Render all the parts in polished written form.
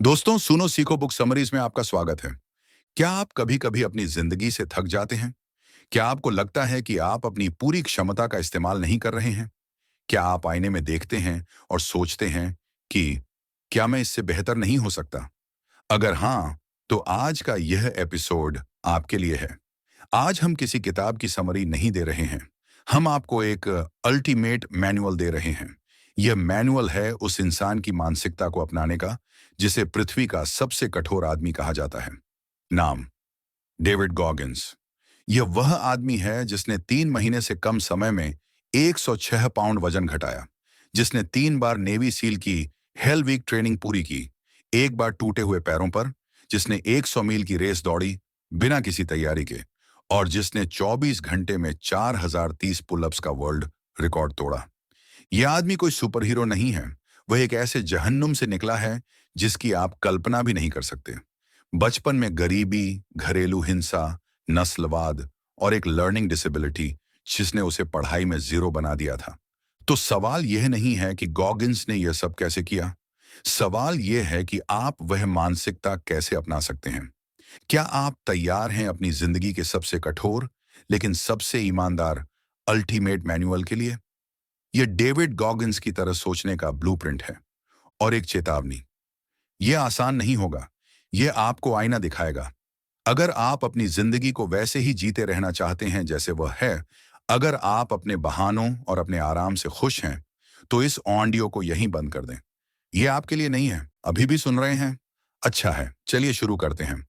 दोस्तों, सुनो सीखो बुक समरीज में आपका स्वागत है। क्या आप कभी-कभी अपनी जिंदगी से थक जाते हैं? क्या आपको लगता है कि आप अपनी पूरी क्षमता का इस्तेमाल नहीं कर रहे हैं? क्या आप आईने में देखते हैं और सोचते हैं कि क्या मैं इससे बेहतर नहीं हो सकता? अगर हाँ, तो आज का यह एपिसोड आपके लिए है। आज हम किसी किताब की समरी नहीं दे रहे हैं। हम आपको एक अल्टीमेट मैनुअल दे रहे हैं। यह मैनुअल है उस इंसान की मानसिकता को अपनाने का जिसे पृथ्वी का सबसे कठोर आदमी कहा जाता है। नाम डेविड गॉगिंस। यह वह आदमी है जिसने 3 महीने से कम समय में 106 पाउंड वजन घटाया, जिसने 3 बार नेवी सील की हेल वीक ट्रेनिंग पूरी की, एक बार टूटे हुए पैरों पर, जिसने 100 मील की रेस दौड़ी बिना किसी तैयारी के, और जिसने 24 घंटे में 4030 पुलअप्स का वर्ल्ड रिकॉर्ड तोड़ा। यह आदमी कोई सुपर हीरो नहीं है। वह एक ऐसे जहन्नुम से निकला है जिसकी आप कल्पना भी नहीं कर सकते। बचपन में गरीबी, घरेलू हिंसा, नस्लवाद और एक लर्निंग डिसेबिलिटी जिसने उसे पढ़ाई में जीरो बना दिया था। तो सवाल यह नहीं है कि गॉगिंस ने यह सब कैसे किया। सवाल यह है कि आप वह मानसिकता कैसे अपना सकते हैं। क्या आप तैयार हैं अपनी जिंदगी के सबसे कठोर लेकिन सबसे ईमानदार अल्टीमेट मैनुअल के लिए? यह डेविड गॉगिंस की तरह सोचने का ब्लूप्रिंट है। और एक चेतावनी, यह आसान नहीं होगा। यह आपको आईना दिखाएगा। अगर आप अपनी जिंदगी को वैसे ही जीते रहना चाहते हैं जैसे वह है, अगर आप अपने बहानों और अपने आराम से खुश हैं, तो इस ऑडियो को यहीं बंद कर दें। यह आपके लिए नहीं है। अभी भी सुन रहे हैं? अच्छा है, चलिए शुरू करते हैं।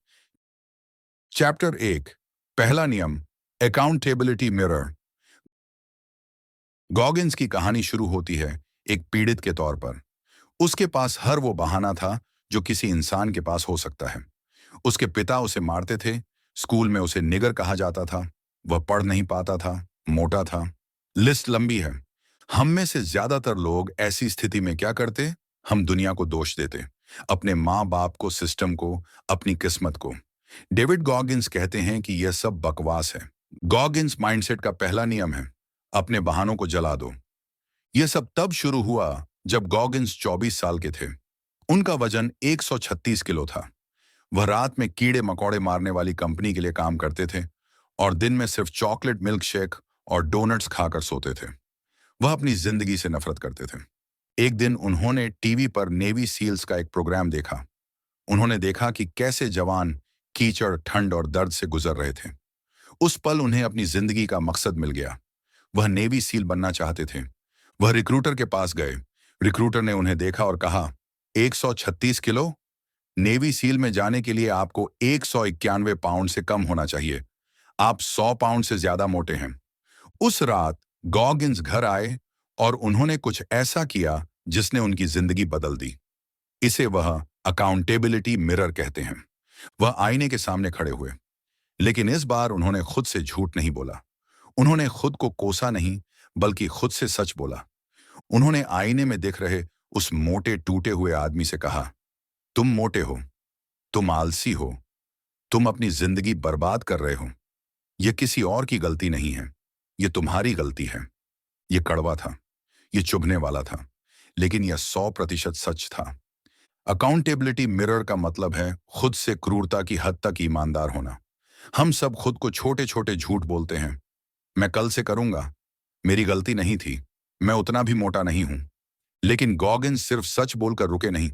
चैप्टर 1, पहला नियम, अकाउंटेबिलिटी मिरर। गॉगिंस की कहानी शुरू होती है एक पीड़ित के तौर पर। उसके पास हर वो बहाना था जो किसी इंसान के पास हो सकता है। उसके पिता उसे मारते थे, स्कूल में उसे निगर कहा जाता था, वह पढ़ नहीं पाता था, मोटा था। लिस्ट लंबी है। हम में से ज्यादातर लोग ऐसी स्थिति में क्या करते? हम दुनिया को दोष देते, अपने माँ बाप को, सिस्टम को, अपनी किस्मत को। डेविड गॉगिंस कहते हैं कि यह सब बकवास है। गॉगिंस माइंडसेट का पहला नियम है, अपने बहानों को जला दो। यह सब तब शुरू हुआ जब गॉगिंस 24 साल के थे। उनका वजन 136 किलो था। वह रात में कीड़े मकोड़े मारने वाली कंपनी के लिए काम करते थे और दिन में सिर्फ चॉकलेट मिल्क शेक और डोनट्स खाकर सोते थे। वह अपनी जिंदगी से नफरत करते थे। एक दिन उन्होंने टीवी पर नेवी सील्स का एक प्रोग्राम देखा। उन्होंने देखा कि कैसे जवान कीचड़, ठंड और दर्द से गुजर रहे थे। उस पल उन्हें अपनी जिंदगी का मकसद मिल गया। वह नेवी सील बनना चाहते थे। वह रिक्रूटर के पास गए। रिक्रूटर ने उन्हें देखा और कहा, 136 किलो? नेवी सील में जाने के लिए आपको 191 पाउंड से कम होना चाहिए। आप 100 पाउंड से ज्यादा मोटे हैं। उस रात गॉगिंस घर आए और उन्होंने कुछ ऐसा किया जिसने उनकी जिंदगी बदल दी। इसे वह अकाउंटेबिलिटी मिरर कहते हैं। वह आईने के सामने खड़े हुए, लेकिन इस बार उन्होंने खुद से झूठ नहीं बोला। उन्होंने खुद को कोसा नहीं, बल्कि खुद से सच बोला। उन्होंने आईने में दिख रहे उस मोटे टूटे हुए आदमी से कहा, तुम मोटे हो, तुम आलसी हो, तुम अपनी जिंदगी बर्बाद कर रहे हो। यह किसी और की गलती नहीं है, यह तुम्हारी गलती है। यह कड़वा था, यह चुभने वाला था, लेकिन यह 100% सच था। अकाउंटेबिलिटी मिरर का मतलब है खुद से क्रूरता की हद तक ईमानदार होना। हम सब खुद को छोटे छोटे झूठ बोलते हैं। मैं कल से करूंगा, मेरी गलती नहीं थी, मैं उतना भी मोटा नहीं हूं। लेकिन गॉगिंस सिर्फ सच बोलकर रुके नहीं।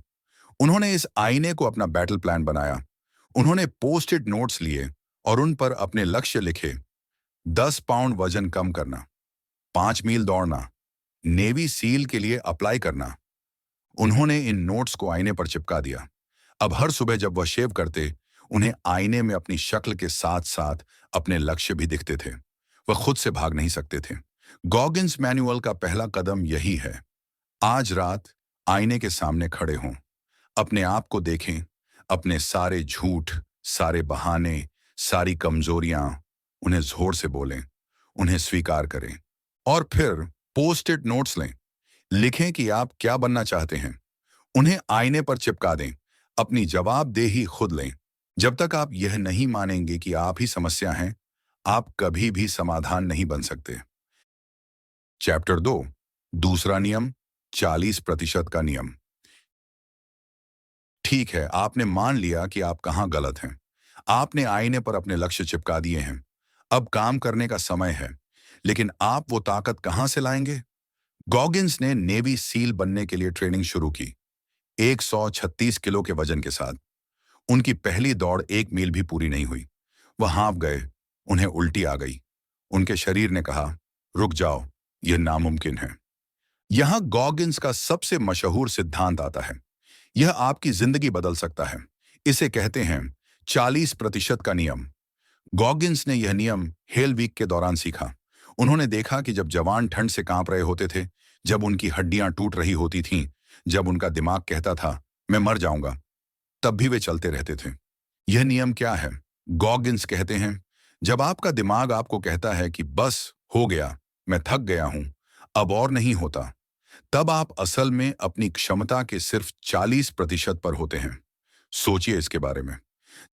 उन्होंने इस आईने को अपना बैटल प्लान बनाया। उन्होंने पोस्ट इट नोट्स लिए और उन पर अपने लक्ष्य लिखे। 10 पाउंड वजन कम करना, 5 मील दौड़ना, नेवी सील के लिए अप्लाई करना। उन्होंने इन नोट्स को आईने पर चिपका दिया। अब हर सुबह जब वह शेव करते, उन्हें आईने में अपनी शक्ल के साथ साथ अपने लक्ष्य भी दिखते थे। वह खुद से भाग नहीं सकते थे। गॉगिंस मैनुअल का पहला कदम यही है। आज रात आईने के सामने खड़े हों, अपने आप को देखें, अपने सारे झूठ, सारे बहाने, सारी कमजोरियां, उन्हें जोर से बोलें, उन्हें स्वीकार करें। और फिर पोस्ट इट नोट्स लें। लिखें कि आप क्या बनना चाहते हैं। उन्हें आईने पर चिपका दें। अपनी जवाबदेही खुद लें। जब तक आप यह नहीं मानेंगे कि आप ही समस्या हैं, आप कभी भी समाधान नहीं बन सकते। चैप्टर 2, दूसरा नियम, 40% का नियम। ठीक है, आपने मान लिया कि आप कहाँ गलत हैं। आपने आईने पर अपने लक्ष्य चिपका दिए हैं। अब काम करने का समय है। लेकिन आप वो ताकत कहाँ से लाएंगे? गॉगिंस ने नेवी सील बनने के लिए ट्रेनिंग शुरू की, 136 किलो के वजन के साथ। उनकी पहली दौड़ 1 मील भी पूरी नहीं हुई। वह हाँफ गए, उन्हें उल्टी आ गई। उनके शरीर ने कहा, रुक जाओ, यह नामुमकिन है। यहां गॉगिंस का सबसे मशहूर सिद्धांत आता है। यह आपकी जिंदगी बदल सकता है। इसे कहते हैं 40% का नियम। गॉगिंस ने यह नियम हेल वीक के दौरान सीखा। उन्होंने देखा कि जब जवान ठंड से कांप रहे होते थे, जब उनकी हड्डियां टूट रही होती थीं, जब उनका दिमाग कहता था मैं मर जाऊंगा, तब भी वे चलते रहते थे। यह नियम क्या है? गॉगिंस कहते हैं, जब आपका दिमाग आपको कहता है कि बस हो गया, मैं थक गया हूं, अब और नहीं होता, तब आप असल में अपनी क्षमता के सिर्फ 40% पर होते हैं। सोचिए इसके बारे में।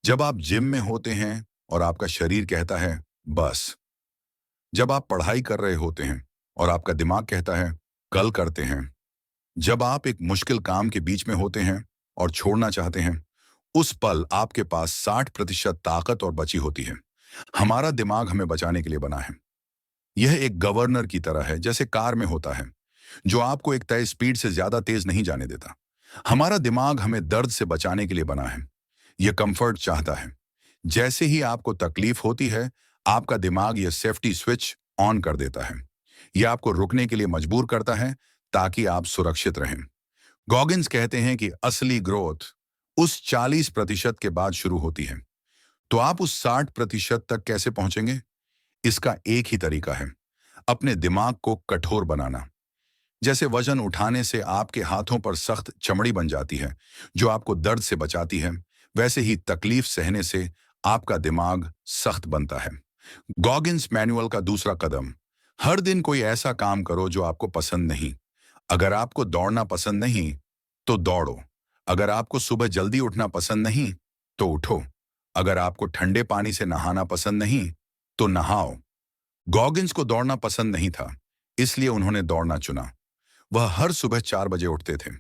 जब आप जिम में होते हैं और आपका शरीर कहता है बस, जब आप पढ़ाई कर रहे होते हैं और आपका दिमाग कहता है कल करते हैं, जब आप एक मुश्किल काम के बीच में होते हैं और छोड़ना चाहते हैं, उस पल आपके पास 60% ताकत और बची होती है। हमारा दिमाग हमें बचाने के लिए बना है। यह एक गवर्नर की तरह है, जैसे कार में होता है, जो आपको एक तय स्पीड से ज्यादा तेज नहीं जाने देता। हमारा दिमाग हमें दर्द से बचाने के लिए बना है। यह कंफर्ट चाहता है। जैसे ही आपको तकलीफ होती है, आपका दिमाग यह सेफ्टी स्विच ऑन कर देता है। यह आपको रुकने के लिए मजबूर करता है ताकि आप सुरक्षित रहें। गॉगिंस कहते हैं कि असली ग्रोथ उस 40% के बाद शुरू होती है। तो आप उस 60% तक कैसे पहुंचेंगे? इसका एक ही तरीका है, अपने दिमाग को कठोर बनाना। जैसे वजन उठाने से आपके हाथों पर सख्त चमड़ी बन जाती है, जो आपको दर्द से बचाती है, वैसे ही तकलीफ सहने से आपका दिमाग सख्त बनता है। गॉगिंस मैनुअल का दूसरा कदम, हर दिन कोई ऐसा काम करो जो आपको पसंद नहीं। अगर आपको दौड़ना पसंद नहीं, तो दौड़ो। अगर आपको सुबह जल्दी उठना पसंद नहीं, तो उठो। अगर आपको ठंडे पानी से नहाना पसंद नहीं, तो नहाओ। गॉगिंस को दौड़ना पसंद नहीं था, इसलिए उन्होंने दौड़ना चुना। वह हर सुबह 4 बजे उठते थे।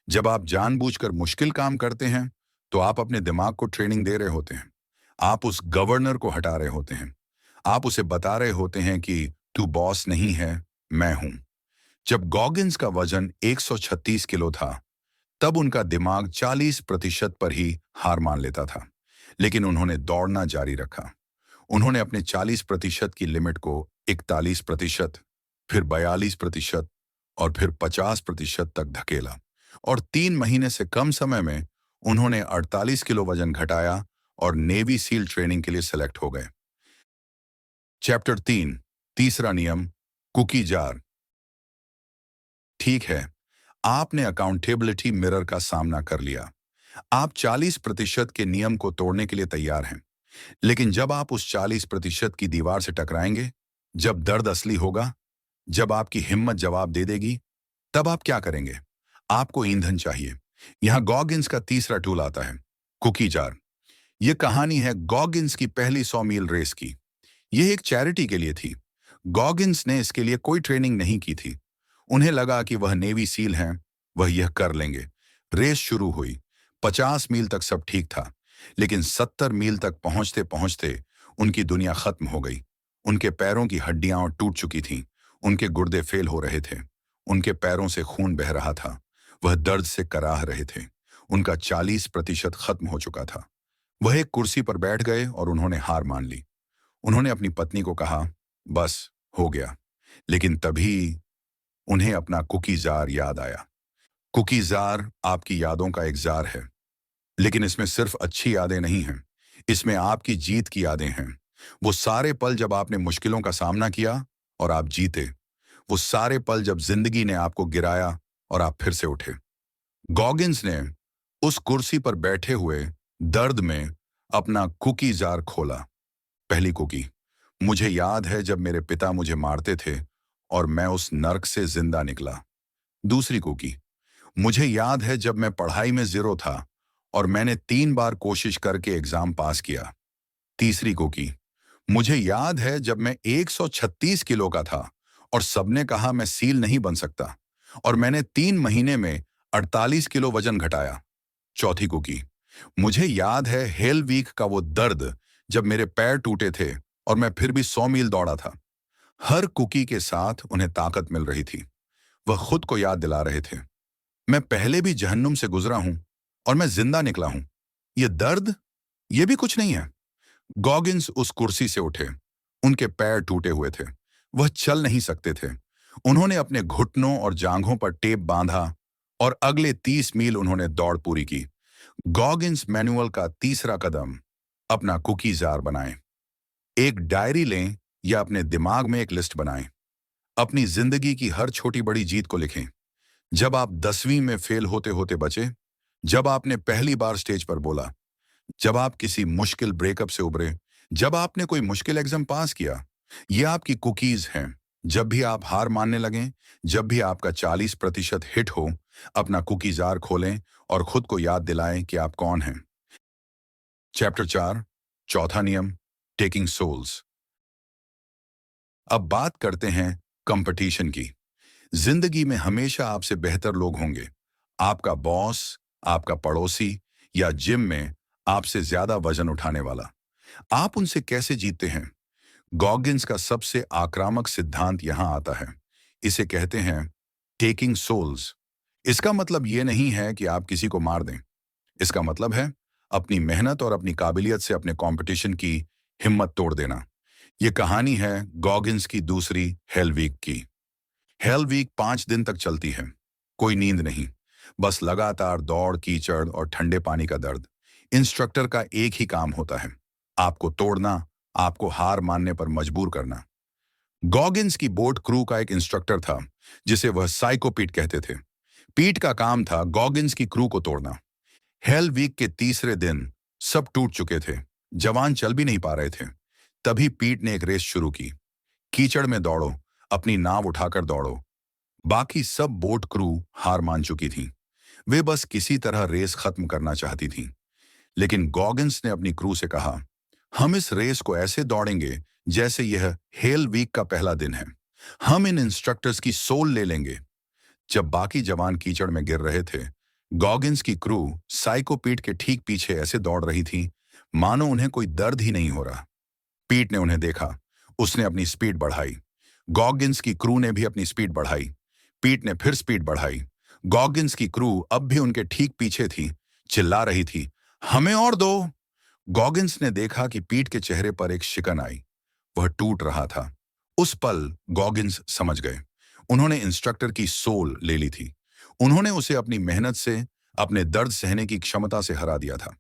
जब आप जानबूझकर मुश्किल काम करते हैं, तो आप अपने दिमाग को ट्रेनिंग दे रहे होते हैं। आप उस गवर्नर को हटा रहे होते हैं। आप उसे बता रहे होते हैं कि तू बॉस नहीं है, मैं हूं। जब गॉगिंस का वजन 136 किलो था, तब उनका दिमाग 40% पर ही हार मान लेता था। लेकिन उन्होंने दौड़ना जारी रखा। उन्होंने अपने 40% की लिमिट को 41%, फिर 42% और फिर 50% तक धकेला। और 3 महीने से कम समय में उन्होंने 48 किलो वजन घटाया और नेवी सील ट्रेनिंग के लिए सेलेक्ट हो गए। चैप्टर 3, तीसरा नियम, कुकी जार। ठीक है, आपने अकाउंटेबिलिटी मिरर का सामना कर लिया। आप 40% के नियम को तोड़ने के लिए तैयार हैं। लेकिन जब आप उस 40% की दीवार से टकराएंगे, जब दर्द असली होगा, जब आपकी हिम्मत जवाब दे देगी, तब आप क्या करेंगे? आपको ईंधन चाहिए। यहां गॉगिंस का तीसरा टूल आता है, कुकी जार। यह कहानी है गॉगिंस की पहली 100 मील रेस की। यह एक चैरिटी के लिए थी। गॉगिंस ने इसके लिए कोई ट्रेनिंग नहीं की थी। उन्हें लगा कि वह नेवी सील हैं, वह यह कर लेंगे। रेस शुरू हुई। 50 मील तक सब ठीक था, लेकिन 70 मील तक पहुंचते पहुंचते उनकी दुनिया खत्म हो गई। उनके पैरों की हड्डियां टूट चुकी थीं। उनके गुर्दे फेल हो रहे थे। उनके पैरों से खून बह रहा था। वह दर्द से कराह रहे थे। उनका 40% खत्म हो चुका था। वह एक कुर्सी पर बैठ गए और उन्होंने हार मान ली। उन्होंने अपनी पत्नी को कहा, बस हो गया। लेकिन तभी उन्हें अपना कुकी जार याद आया। कुकी जार आपकी यादों का एक जार है, लेकिन इसमें सिर्फ अच्छी यादें नहीं हैं। इसमें आपकी जीत की यादें हैं। वो सारे पल जब आपने मुश्किलों का सामना किया और आप जीते। वो सारे पल जब जिंदगी ने आपको गिराया और आप फिर से उठे। गॉगिंस ने उस कुर्सी पर बैठे हुए दर्द में अपना कुकी जार खोला। पहली कुकी, मुझे याद है जब मेरे पिता मुझे मारते थे और मैं उस नर्क से जिंदा निकला। दूसरी कुकी, मुझे याद है जब मैं पढ़ाई में जीरो था और मैंने 3 बार कोशिश करके एग्जाम पास किया। तीसरी कुकी, मुझे याद है जब मैं 136 किलो का था और सबने कहा मैं सील नहीं बन सकता और मैंने 3 महीने में 48 किलो वजन घटाया। चौथी कुकी। मुझे याद है हेल वीक का वो दर्द जब मेरे पैर टूटे थे और मैं फिर भी 100 मील दौड़ा था। हर कुकी के साथ उन्हें ताकत मिल रही थी। वह खुद को याद दिला रहे थे, मैं पहले भी जहन्नुम से गुजरा हूं और मैं जिंदा निकला हूं। ये दर्द, ये भी कुछ नहीं है। गॉगिंस उस कुर्सी से उठे। उनके पैर टूटे हुए थे। वह चल नहीं सकते थे। उन्होंने अपने घुटनों और जांघों पर टेप बांधा और अगले 30 मील उन्होंने दौड़ पूरी की। गॉगिंस मैनुअल का तीसरा कदम, अपना कुकी जार बनाएं। एक डायरी लें या अपने दिमाग में एक लिस्ट बनाएं। अपनी जिंदगी की हर छोटी बड़ी जीत को लिखें। जब आप 10वीं में फेल होते होते बचे, जब आपने पहली बार स्टेज पर बोला, जब आप किसी मुश्किल ब्रेकअप से उभरे, जब आपने कोई मुश्किल एग्जाम पास किया, ये आपकी कुकीज हैं। जब भी आप हार मानने लगें, जब भी आपका 40% हिट हो, अपना कुकी जार खोलें और खुद को याद दिलाएं कि आप कौन हैं। चैप्टर 4, चौथा नियम, टेकिंग सोल्स। अब बात करते हैं कंपटीशन की। जिंदगी में हमेशा आपसे बेहतर लोग होंगे। आपका बॉस, आपका पड़ोसी या जिम में आपसे ज्यादा वजन उठाने वाला। आप उनसे कैसे जीतते हैं? गॉगिंस का सबसे आक्रामक सिद्धांत यहां आता है। इसे कहते हैं टेकिंग सोल्स। इसका मतलब यह नहीं है कि आप किसी को मार दें। इसका मतलब है अपनी मेहनत और अपनी काबिलियत से अपने कंपटीशन की हिम्मत तोड़ देना। यह कहानी है गॉगिंस की दूसरी हेल वीक की। हेल वीक 5 दिन तक चलती है। कोई नींद नहीं, बस लगातार दौड़, कीचड़ और ठंडे पानी का दर्द। इंस्ट्रक्टर का एक ही काम होता है, आपको तोड़ना, आपको हार मानने पर मजबूर करना। गॉगिंस की बोट क्रू का एक इंस्ट्रक्टर था जिसे वह साइको पीट कहते थे। पीट का काम था गॉगिंस की क्रू को तोड़ना। हेल वीक के तीसरे दिन सब टूट चुके थे। जवान चल भी नहीं पा रहे थे। तभी पीट ने एक रेस शुरू की। कीचड़ में दौड़ो, अपनी नाव उठाकर दौड़ो। बाकी सब बोट क्रू हार मान चुकी थी। वे बस किसी तरह रेस खत्म करना चाहती थीं। लेकिन गॉगिंस ने अपनी क्रू से कहा, हम इस रेस को ऐसे दौड़ेंगे जैसे यह हेल वीक का पहला दिन है। हम इन इंस्ट्रक्टर्स की सोल ले लेंगे। जब बाकी जवान कीचड़ में गिर रहे थे, गॉगिंस की क्रू साइको पीट के ठीक पीछे ऐसे दौड़ रही थी मानो उन्हें कोई दर्द ही नहीं हो रहा। पीट ने उन्हें देखा। उसने अपनी स्पीड बढ़ाई। गॉगिंस की क्रू ने भी अपनी स्पीड बढ़ाई। पीट ने फिर स्पीड बढ़ाई। गॉगिंस की क्रू अब भी उनके ठीक पीछे थी, चिल्ला रही थी, हमें और दो। गॉगिंस ने देखा कि पीट के चेहरे पर एक शिकन आई। वह टूट रहा था। उस पल गॉगिंस समझ गए। उन्होंने इंस्ट्रक्टर की सोल ले ली थी। उन्होंने उसे अपनी मेहनत से, अपने दर्द सहने की क्षमता से हरा दिया था।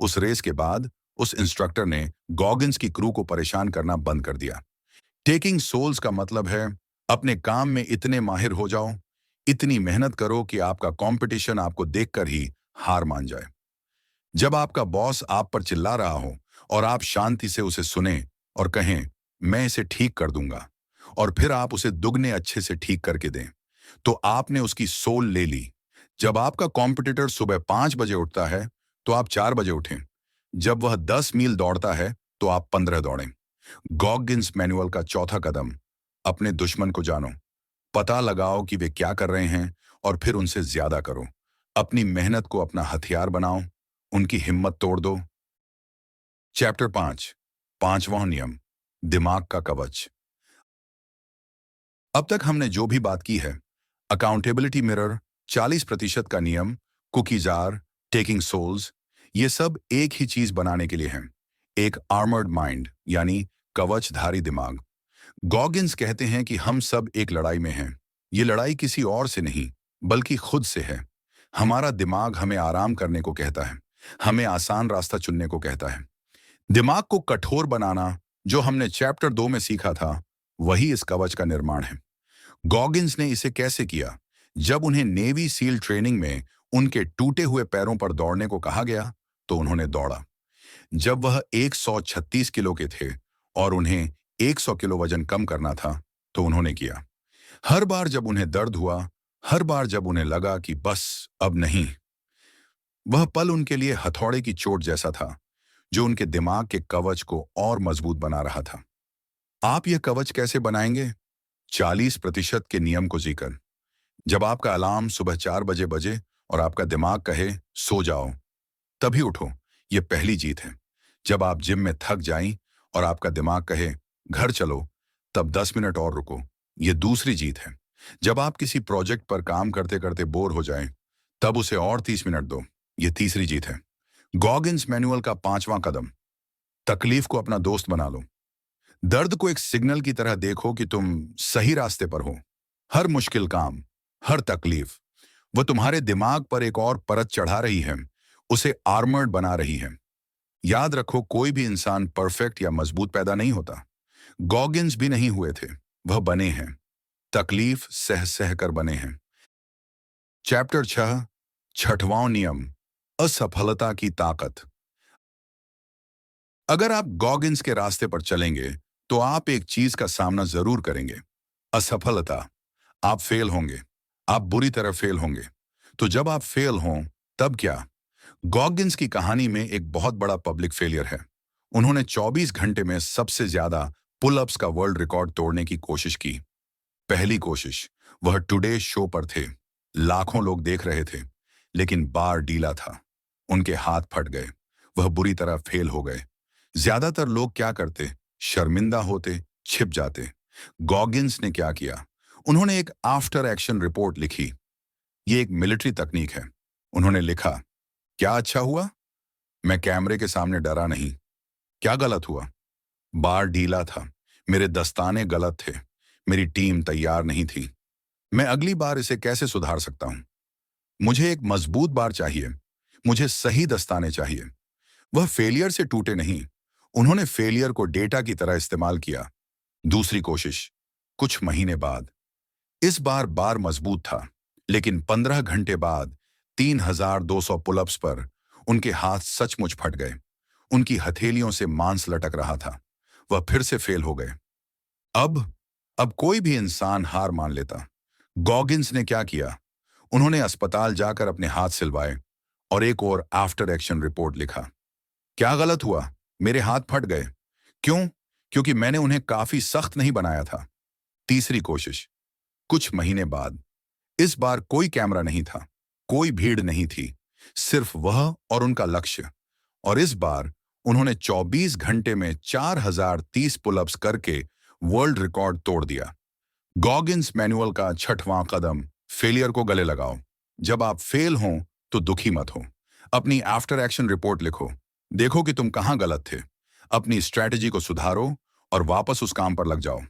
उस रेस के बाद उस इंस्ट्रक्टर ने गॉगिंस की क्रू को परेशान करना बंद कर दिया। टेकिंग सोल्स का मतलब है अपने काम में इतने माहिर हो जाओ, इतनी मेहनत करो कि आपका कंपटीशन आपको देखकर ही हार मान जाए। जब आपका बॉस आप पर चिल्ला रहा हो और आप शांति से उसे सुने और कहें, मैं इसे ठीक कर दूंगा, और फिर आप उसे दुगने अच्छे से ठीक करके दें, तो आपने उसकी सोल ले ली। जब आपका कॉम्पिटिटर सुबह 5 बजे उठता है तो आप 4 बजे उठें। जब वह 10 मील दौड़ता है तो आप 15 दौड़ें। गॉगिंस मैनुअल का चौथा कदम, अपने दुश्मन को जानो। पता लगाओ कि वे क्या कर रहे हैं और फिर उनसे ज्यादा करो। अपनी मेहनत को अपना हथियार बनाओ, उनकी हिम्मत तोड़ दो। चैप्टर 5, पांचवां नियम, दिमाग का कवच। अब तक हमने जो भी बात की है, अकाउंटेबिलिटी मिरर, 40% का नियम, कुकी जार, टेकिंग सोल्स, ये सब एक ही चीज बनाने के लिए हैं, एक आर्मर्ड माइंड, यानी कवचधारी दिमाग। गॉगिंस कहते हैं कि हम सब एक लड़ाई में हैं। ये लड़ाई किसी और से नहीं, बल्कि खुद से है। हमारा दिमाग हमें आराम करने को कहता है, हमें आसान रास्ता चुनने को कहता है। दिमाग को कठोर बनाना, जो हमने चैप्टर 2 में सीखा था, वही इस कवच का निर्माण है। गॉगिंस ने इसे कैसे किया? जब उन्हें नेवी सील ट्रेनिंग में उनके टूटे हुए पैरों पर दौड़ने को कहा गया, तो उन्होंने दौड़ा। जब वह 136 किलो के थे और उन्हें 100 किलो वजन कम करना था, तो उन्होंने किया। हर बार जब उन्हें दर्द हुआ, हर बार जब उन्हें लगा कि बस अब नहीं, वह पल उनके लिए हथौड़े की चोट जैसा था, जो उनके दिमाग के कवच को और मजबूत बना रहा था। आप यह कवच कैसे बनाएंगे? 40% के नियम को जीकर। जब आपका अलार्म सुबह 4 बजे बजे और आपका दिमाग कहे सो जाओ, तभी उठो। ये पहली जीत है। जब आप जिम में थक जाएं और आपका दिमाग कहे घर चलो, तब 10 मिनट और रुको। ये दूसरी जीत है। जब आप किसी प्रोजेक्ट पर काम करते करते बोर हो जाएं, तब उसे और 30 मिनट दो। ये तीसरी जीत है। गॉगिन्स मैनुअल का 5वां कदम, तकलीफ को अपना दोस्त बना लो। दर्द को एक सिग्नल की तरह देखो कि तुम सही रास्ते पर हो। हर मुश्किल काम, हर तकलीफ, वो तुम्हारे दिमाग पर एक और परत चढ़ा रही है, उसे आर्मर्ड बना रही है। याद रखो, कोई भी इंसान परफेक्ट या मजबूत पैदा नहीं होता। गॉगिन्स भी नहीं हुए थे, वह बने हैं। तकलीफ सह सह कर बने हैं। चैप्टर 6, छठवां नियम, असफलता की ताकत। अगर आप गॉगिन्स के रास्ते पर चलेंगे तो आप एक चीज का सामना जरूर करेंगे, असफलता। आप फेल होंगे, आप बुरी तरह फेल होंगे। तो जब आप फेल हों, तब क्या? गॉगिन्स की कहानी में एक बहुत बड़ा पब्लिक फेलियर है। उन्होंने 24 घंटे में सबसे ज्यादा पुल-अप्स का वर्ल्ड रिकॉर्ड तोड़ने की कोशिश की। पहली कोशिश, वह टुडे शो पर थे। लाखों लोग देख रहे थे, लेकिन बार ढीला था। उनके हाथ फट गए, वह बुरी तरह फेल हो गए। ज्यादातर लोग क्या करते? शर्मिंदा होते, छिप जाते। गॉगिन्स ने क्या किया? उन्होंने एक आफ्टर एक्शन रिपोर्ट लिखी। ये एक मिलिट्री तकनीक है। उन्होंने लिखा, क्या अच्छा हुआ? मैं कैमरे के सामने डरा नहीं। क्या गलत हुआ? बार ढीला था, मेरे दस्ताने गलत थे, मेरी टीम तैयार नहीं थी। मैं अगली बार इसे कैसे सुधार सकता हूं? मुझे एक मजबूत बार चाहिए, मुझे सही दस्ताने चाहिए। वह फेलियर से टूटे नहीं, उन्होंने फेलियर को डेटा की तरह इस्तेमाल किया। दूसरी कोशिश, कुछ महीने बाद। इस बार बार मजबूत था, लेकिन 15 घंटे बाद 3200 पुलअप्स पर उनके हाथ सचमुच फट गए। उनकी हथेलियों से मांस लटक रहा था। वह फिर से फेल हो गए। अब कोई भी इंसान हार मान लेता। गॉगिन्स ने क्या किया? उन्होंने अस्पताल जाकर अपने हाथ सिलवाए और एक और आफ्टर एक्शन रिपोर्ट लिखा। क्या गलत हुआ? मेरे हाथ फट गए। क्यों? क्योंकि मैंने उन्हें काफी सख्त नहीं बनाया था। तीसरी कोशिश, कुछ महीने बाद। इस बार कोई कैमरा नहीं था, कोई भीड़ नहीं थी, सिर्फ वह और उनका लक्ष्य। और इस बार उन्होंने 24 घंटे में 4030 पुलअप्स करके वर्ल्ड रिकॉर्ड तोड़ दिया। गॉगिन्स मैनुअल का 6वां कदम, फेलियर को गले लगाओ। जब आप फेल हों तो दुखी मत हो। अपनी आफ्टर एक्शन रिपोर्ट लिखो। देखो कि तुम कहां गलत थे। अपनी स्ट्रैटेजी को सुधारो और वापस उस काम पर लग जाओ।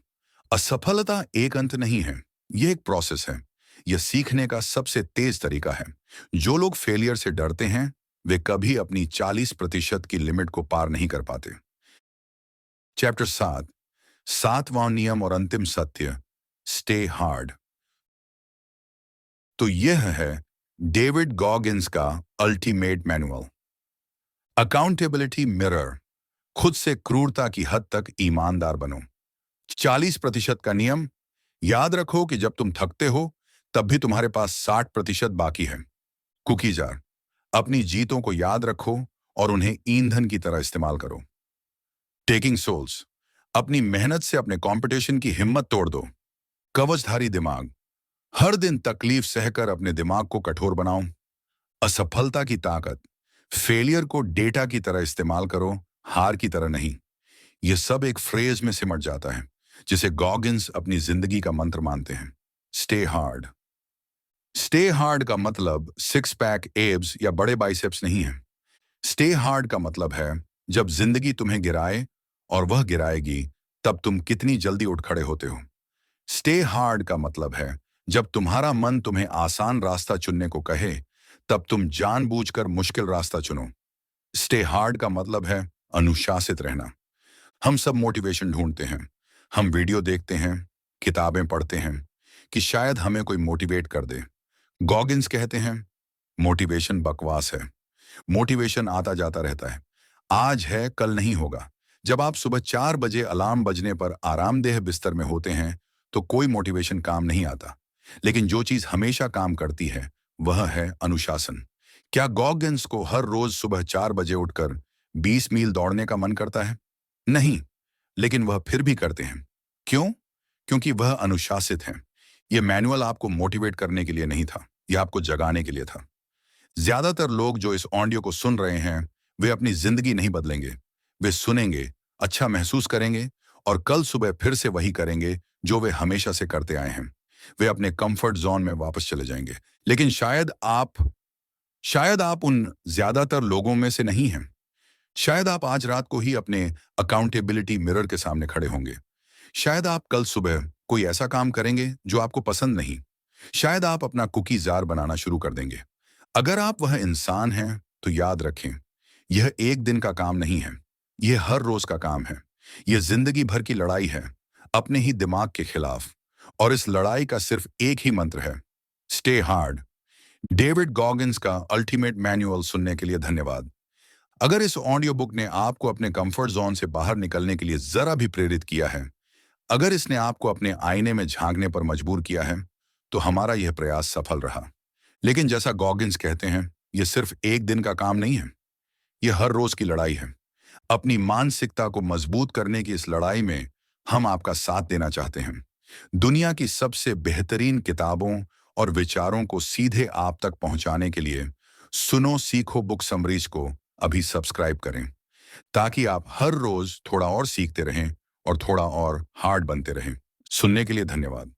असफलता एक अंत नहीं है, यह एक प्रोसेस है। यह सीखने का सबसे तेज तरीका है। जो लोग फेलियर से डरते हैं, वे कभी अपनी 40% की लिमिट को पार नहीं कर पाते। चैप्टर 7, सातवां नियम और अंतिम सत्य, स्टे हार्ड। तो यह है डेविड गॉगिन्स का अल्टीमेट मैनुअल। अकाउंटेबिलिटी मिरर, खुद से क्रूरता की हद तक ईमानदार बनो। 40% का नियम, याद रखो कि जब तुम थकते हो तब भी तुम्हारे पास 60% बाकी है। कुकी जार, अपनी जीतों को याद रखो और उन्हें ईंधन की तरह इस्तेमाल करो। टेकिंग सोल्स, अपनी मेहनत से अपने कंपटीशन की हिम्मत तोड़ दो। कवचधारी दिमाग, हर दिन तकलीफ सहकर अपने दिमाग को कठोर बनाओ। असफलता की ताकत, फेलियर को डेटा की तरह इस्तेमाल करो, हार की तरह नहीं। यह सब एक फ्रेज में सिमट जाता है, जिसे गॉगिन्स अपनी जिंदगी का मंत्र मानते हैं। Stay hard. स्टे हार्ड का मतलब सिक्स पैक एब्स या बड़े बाइसेप्स नहीं है। स्टे हार्ड का मतलब है, जब जिंदगी तुम्हें गिराए, और वह गिराएगी, तब तुम कितनी जल्दी उठ खड़े होते हो। स्टे हार्ड का मतलब है, जब तुम्हारा मन तुम्हें आसान रास्ता चुनने को कहे, तब तुम जानबूझकर मुश्किल रास्ता चुनो। स्टे हार्ड का मतलब है अनुशासित रहना। हम सब मोटिवेशन ढूंढते हैं, हम वीडियो देखते हैं, किताबें पढ़ते हैं कि शायद हमें कोई मोटिवेट कर दे। गॉगिन्स कहते हैं, मोटिवेशन बकवास है। मोटिवेशन आता जाता रहता है, आज है कल नहीं होगा। जब आप सुबह 4 बजे अलार्म बजने पर आरामदेह बिस्तर में होते हैं तो कोई मोटिवेशन काम नहीं आता। लेकिन जो चीज हमेशा काम करती है, वह है अनुशासन। क्या गॉगिन्स को हर रोज सुबह 4 बजे उठकर 20 मील दौड़ने का मन करता है? नहीं, लेकिन वह फिर भी करते हैं। क्यों? क्योंकि वह अनुशासित हैं। यह मैनुअल आपको मोटिवेट करने के लिए नहीं था, यह आपको जगाने के लिए था। ज्यादातर लोग जो इस ऑडियो को सुन रहे हैं वे अपनी जिंदगी नहीं बदलेंगे। वे सुनेंगे, अच्छा महसूस करेंगे और कल सुबह फिर से वही करेंगे जो वे हमेशा से करते आए हैं। वे अपने कंफर्ट जोन में वापस चले जाएंगे। लेकिन शायद आप उन ज्यादातर लोगों में से नहीं हैं। शायद आप आज रात को ही अपने अकाउंटेबिलिटी मिरर के सामने खड़े होंगे। शायद आप कल सुबह कोई ऐसा काम करेंगे जो आपको पसंद नहीं। शायद आप अपना कुकी जार बनाना शुरू कर देंगे। अगर आप वह इंसान हैं तो याद रखें, यह एक दिन का काम नहीं है। यह हर रोज का काम है। यह जिंदगी भर की लड़ाई है, अपने ही दिमाग के खिलाफ। और इस लड़ाई का सिर्फ एक ही मंत्र है, स्टे हार्ड। डेविड गॉगिन्स का अल्टीमेट मैनुअल सुनने के लिए धन्यवाद। अगर इस ऑडियो बुक ने आपको अपने कंफर्ट जोन से बाहर निकलने के लिए जरा भी प्रेरित किया है, अगर इसने आपको अपने आईने में झांकने पर मजबूर किया है, तो हमारा यह प्रयास सफल रहा। लेकिन जैसा गॉगिन्स कहते हैं, यह सिर्फ एक दिन का काम नहीं है, यह हर रोज की लड़ाई है। अपनी मानसिकता को मजबूत करने की इस लड़ाई में हम आपका साथ देना चाहते हैं। दुनिया की सबसे बेहतरीन किताबों और विचारों को सीधे आप तक पहुंचाने के लिए सुनो सीखो बुक समरीज को अभी सब्सक्राइब करें, ताकि आप हर रोज थोड़ा और सीखते रहें और थोड़ा और हार्ड बनते रहें। सुनने के लिए धन्यवाद।